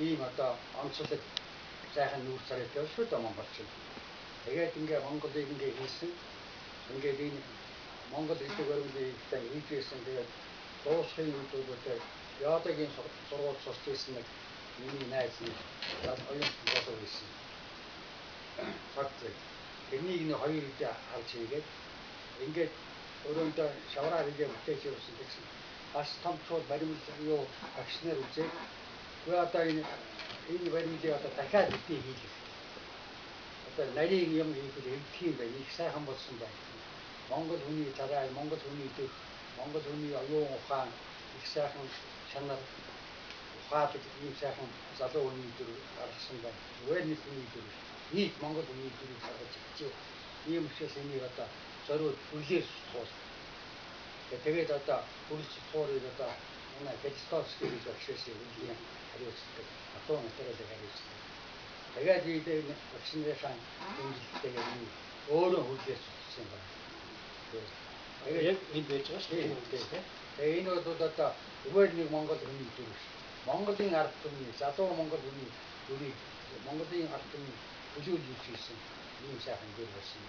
ийм одоо онцлог сайхан нүүр царайтай шүү дээ монголчин. Тэгээд ингээ Монголыг ингээ хийсэн. Ингээд энэ Монгол хэлийг өргөдөлтэй хийжсэн. Тэгээд дуусхын үед бол яадагийн сургууль сурч ирсэн нэг миний найз нэг оюун болов байсан. Факт. Энийг нэг хоёр үедээ харж хийгээд ингээд өрөөндөө шавраар хийгээ бүтээж явуулсан гэсэн. Бас том чууд баримл юу акшнэр үзээ. Гэхдээ одоо энэ баримлыг одоо дахиад битгий хийлгэх. Одоо нарийн юм хийхэд эвдэх юм байна. Их сайхан болсон байна. Монгол хүний тарай, Монгол хүний дэх, Монгол хүний оюун ухаан их сайхан чанар ухаадаг ийм сайхан залуу хүний төр гаргасан байна. Зүгээр нэг хүний төр нийт Монгол хүний төрийг гаргаж ирчихээ. Ийм учраас энийг одоо зориуд бүлээр суул. Тэгээд одоо бүлж суурыг одоо манай Гэлстовский гэж багшаасан үеийн хариуцдаг атом материалыг хариуцдаг. Тэгээд энэ вакцинашаа хэмжлэгтэйгээр энэ өөрөө хүлээж авсан байна. Яг энэ байж байгаа шүү дээ. Тэгээ энэ бол одоо зүгээр нэг Монгол хүний төр биш. Монголын ард түмний залуу Монгол хүний төрийг Монголын ард түмний төлөөлж хийсэн ийм сайхан зүйл болсон.